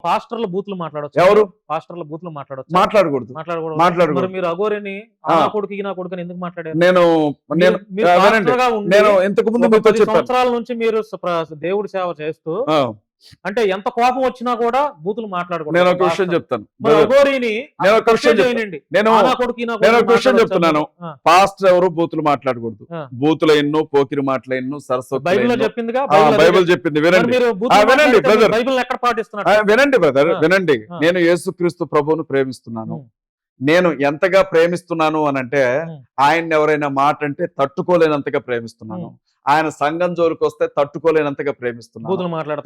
పాస్టర్ల బూతులు మాట్లాడొచ్చు. ఎవరు పాస్టర్ల బూతులు మాట్లాడొచ్చు. మాట్లాడకూడదు. మరి మీరు అఘోరిని ఆ కొడుకు ఈ నా కొడుకు ఎందుకు మాట్లాడారు? నేను ఇంతకు ముందు మీతో 10 సంవత్సరాల నుంచి మీరు దేవుడి సేవ చేస్తూ అంటే ఎంత కోపం వచ్చినా కూడా బూతులు మాట్లాడకూడదు. నేను ఒక విషయం చెప్తాను. చెప్తున్నాను. పాస్టర్ ఎవరు బూతులు మాట్లాడకూడదు. బూతుల ఎన్నో, పోకిరి మాటల ఎన్నో, సరస్వతి బైబిల్ చెప్పిందిగా. బైబిల్ చెప్పింది. వినండి బ్రదర్, వినండి బ్రదర్, వినండి. నేను యేసుక్రీస్తు ప్రభువును ప్రేమిస్తున్నాను. నేను ఎంతగా ప్రేమిస్తున్నాను అనంటే ఆయన్ని ఎవరైనా మాట అంటే తట్టుకోలేనంతగా ప్రేమిస్తున్నాను. ఆయన సంఘం జోలికి వస్తే తట్టుకోలేనంతగా ప్రేమిస్తున్నాను.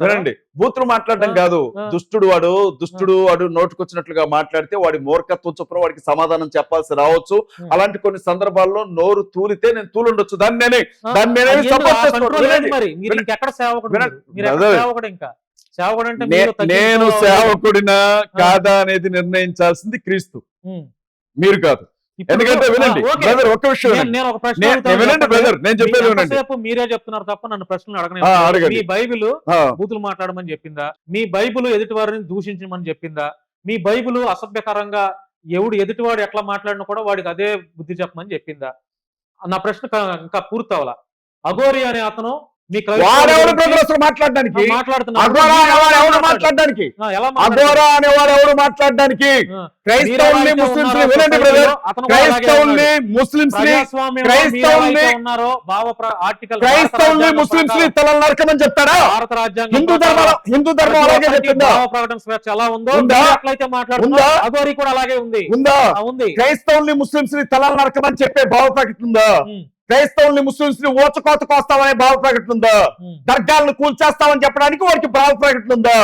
వినండి, బూతులు మాట్లాడడం కాదు. దుష్టుడు వాడు నోటుకొచ్చినట్లుగా మాట్లాడితే వాడి మూర్ఖత్వం చొప్పున వాడికి సమాధానం చెప్పాల్సి రావచ్చు. అలాంటి కొన్ని సందర్భాల్లో నోరు తూలితే నేను తూలుండొచ్చు. దాన్ని నేనే నేను సేవకుడినా కాదా అనేది నిర్ణయించాల్సింది క్రీస్తు, మీరు కాదు. ఎందుకంటే వినండి బ్రదర్, ఒక్క విషయం వినండి బ్రదర్, నేను చెప్పేది వినండి. మీరే చెప్తున్నారు తప్ప నన్ను ప్రశ్నలు అడగలేదు. మీ బైబిల్ బూతులు మాట్లాడమని చెప్పిందా? మీ బైబిల్ ఎదుటి వారిని దూషించమని చెప్పిందా? మీ బైబిల్ అసభ్యకరంగా ఎదుటివాడు ఎట్లా మాట్లాడినా కూడా వాడికి అదే బుద్ధి చెప్పమని చెప్పిందా? నా ప్రశ్న ఇంకా పూర్తవలా. అఘోరి అనే అతను మాట్లాడడానికి క్రైస్తవుల్ని, ముస్లింస్ని, వినండి బ్రదర్, క్రైస్తవుల్ని, ముస్లింస్ని తల నరకమని చెప్తారా? భారత రాజ్యాంగం హిందూ ధర్మం అలాగే చెప్పిందా? ప్రకటన స్వేచ్ఛ ఎలా ఉందో ఎట్లయితే మాట్లాడుతుందో అఘోరి కూడా అలాగే ఉంది. క్రైస్తవుల్ని, ముస్లింస్ని తల నరకమని చెప్పే భావ ప్రకటన ఉందా? క్రైస్తవుల్ని, ముస్లింస్ ని ఓచకోత కోస్తామనే భావ ప్రకటన ఉందా? దర్గాలను కూల్చేస్తామని చెప్పడానికి వారికి భావ ప్రకటన ఉందా?